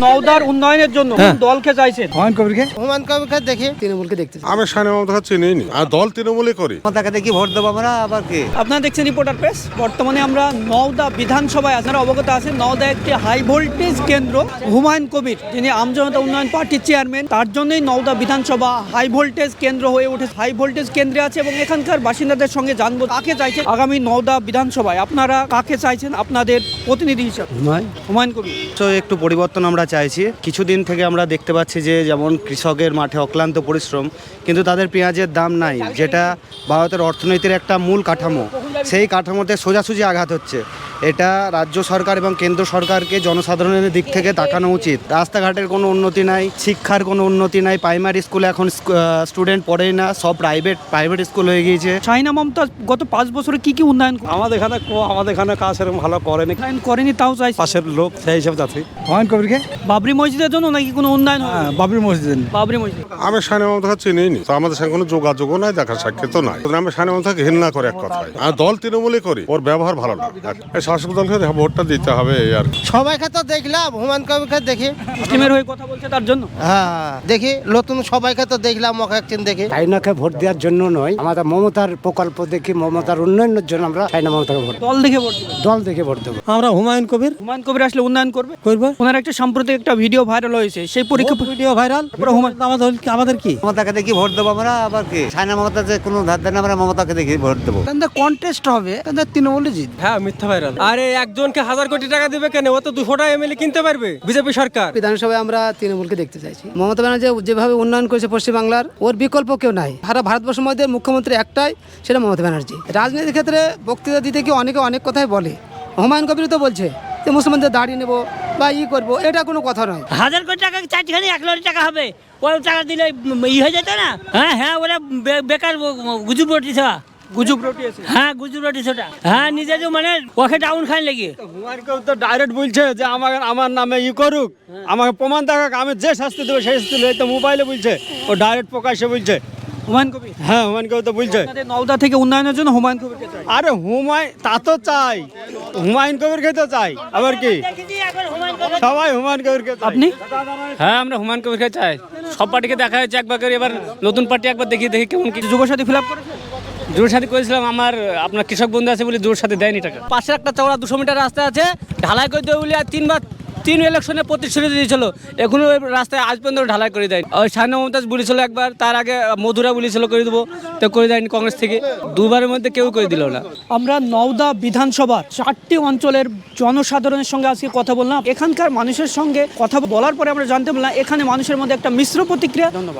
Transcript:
নওদার উন্নয়নের জন্য দলকে চাইছেন হুমায়ুন কবিরকে দেখে তৃণমূলকে দেখতে আমি সানি মমতাকে চিনি নি আর দল তৃণমূলই করি। তাকে দেখি ভোট দেবো আমরা আবার কি। আপনারা দেখছেন রিপোর্টার প্রেস। বর্তমানে আমরা নওদা বিধানসভায় আপনারা অবগত আছেন নওদা একটি হাই ভোল্টেজ কেন্দ্র। হুমায়ুন কবির যিনি আমজনতা উন্নয়ন পার্টির চেয়ারম্যান, তার জন্যই নওদা বিধানসভা হাই ভোল্টেজ কেন্দ্র হয়ে উঠেছে। হাই ভোল্টেজ কেন্দ্রে আছে এবং এখানকার বাসিন্দাদের সঙ্গে জানবো কাকে চাইছেন আগামী নওদা বিধানসভায়, আপনারা কাকে চাইছেন আপনাদের প্রতিনিধি হিসাবে। হুমায়ুন কবির তো একটু পরিবর্তন আমরা চাইছি। কিছুদিন থেকে আমরা দেখতে পাচ্ছি যে যেমন কৃষকের মাঠে অক্লান্ত পরিশ্রম, কিন্তু তাদের পেঁয়াজের দাম নাই, যেটা ভারতের অর্থনীতির একটা মূল কাঠামো। সেই কাঠামোতে সোজাসুজি আঘাত হচ্ছে। এটা রাজ্য সরকার এবং কেন্দ্র সরকারকে জনসাধারণের দিক থেকে তাকানো উচিত। রাস্তাঘাটের কোনো উন্নতি নাই, শিক্ষার কোনো উন্নতি নাই, প্রাইমারি স্কুলে এখন স্টুডেন্ট পড়েই না, সব প্রাইভেট স্কুল হয়ে গিয়েছে। চাইনা মমতা গত 5 বছরে কি উন্নয়ন আমাদের এখানে কাজ সেরকম ভালো করেনি, করেনি, তাও চাইছে পাশের লোক সেই হিসাবে যাচ্ছি। হুমায়ুন কবিরকে বাবরি মসজিদের জন্য নাকি কোনো উন্নয়ন হয়? বাবরি মসজিদ বাবরি মসজিদ আমি সানি মমতাকে চিনি নি, তো আমাদের সঙ্গে কোনো যোগাযোগও নাই, দেখা সাক্ষাৎ নাই। আমি সানি মমতাকে ঘৃণা করে এক কথায়, আর দল তৃণমূলই করি, ওর ব্যবহার ভালো না। এই শাসক দলকে ভোটটা দিতে হবে এই আর কি। সবাইকে তো দেখলাম, হুমায়ুন কবিরকে দেখে মুসলিমের হয়ে কথা বলছে তার জন্য। হ্যাঁ দেখি নতুন সবাইকে তো দেখলাম একদিন দেখে। চাইনাকে ভোট দেওয়ার জন্য নয়, আমাদের মমতার প্রকল্প দেখি, মমতার উন্নয়নের জন্য আমরা চাইনা মমতাকে ভোট দল দেখে ভোট দিবেন? দল দেখে ভোট দেবো। আমরা হুমায়ুন কবির হুমায়ুন কবির আসলে উন্নয়ন করবে। করবো। ওনার একটা সাম্প্রতিক একটা ভিডিও ভাইরাল হয়েছে, সেই পরীক্ষা ভিডিও ভাইরাল, আমাদের কি মমতাকে দেখি ভোট দেবো আমরা আবার কি। সাইনা মমতা যে কোনো ধার দেন, আমরা মমতাকে দেখি ভোট দেবো। কন্টেস্ট হবে, তৃণমূল জিত। হ্যাঁ, মিথ্যা ভাইরাল। আরে একজনকে 1000 কোটি টাকা দিবে কেন? ও তো 200টা এমএলএ কিনতে পারবে বিজেপি সরকার। বিধানসভায় আমরা তৃণমূলকে দেখতে চাইছি। মমতা ব্যানার্জি যেভাবে উন্নয়ন করেছে পশ্চিমবাংলার, ওর বিকল্প কেউ নাই। সারা ভারতবর্ষের মধ্যে মুখ্যমন্ত্রী একটাই, সেটা মমতা ব্যানার্জি। রাজনীতির ক্ষেত্রে বক্তৃতা দিতে গিয়ে অনেকে অনেক কথাই বলে। হুমায়ুন কবির তো বলছে যে মুসলমানদের দাঁড়িয়ে নেবো বা করবো, এটা কোনো কথা নয়। 1000 কোটি টাকা চারটিখানি 1 কোটি টাকা হবে, ওই টাকা দিলে হয়ে যেত না। হ্যাঁ ওরা বেকার গুজব রটিস, গুজব রটিয়েছে। হ্যাঁ গুজব রটিস ওটা। হ্যাঁ নিজে যে মানে ওকে ডাউন খান লেগে। হুমায়ুন তো ডাইরেক্ট বলছে যে আমার নামে করুক, আমাকে প্রমাণ দেখাক, আমি যে শাস্তি দেবো সেই শাস্তি দেবো। এই তো মোবাইলে বলছে, ও ডাইরেক্ট প্রকাশ্যে বলছে। হুমায়ুন কবির হ্যাঁ, হুমায়ুন তো বলছে। আপনাদের নওদা থেকে উন্নয়নের জন্য হুমায়ুন কবিরকে চাই। আরে তা তো চাই, হুমায়ুন কবিরকে তো চাই, আবার কি সবাই হুমায়ুন কবিরকে চাই। আপনি? হ্যাঁ, আমরা হুমায়ুন কবিরকে চাই। সব পার্টিকে দেখা হয়েছে একবার করে, এবার নতুন পার্টি একবার দেখি কেমন কি। যুবসাথী ফিল আপ করেছেন? জোর সাথে করেছিলাম, আপনার কৃষক বন্ধু আছে বলে জোর সাথে দেয়নি টাকা। পাশে একটা চওড়া 200 মিটার রাস্তা আছে, ঢালাই করে দেবে বলে আর 3 ইলেকশনে প্রতিশ্রুতি দিয়েছিল। এখনো ওই রাস্তায় আজ পর্যন্ত ঢালাই করে দেয়নি। ওই সাইনা মমতাজ বলেছিল একবার, তার আগে মধুরা বলেছিল করে দেবো, তো করে দেয়নি কংগ্রেস থেকে। দুবারের মধ্যে কেউ করে দিল না। আমরা নওদা বিধানসভার 4টি অঞ্চলের জনসাধারণের সঙ্গে আজকে কথা বললাম। এখানকার মানুষের সঙ্গে কথা বলার পরে আমরা জানতে পারলাম এখানে মানুষের মধ্যে একটা মিশ্র প্রতিক্রিয়া। ধন্যবাদ।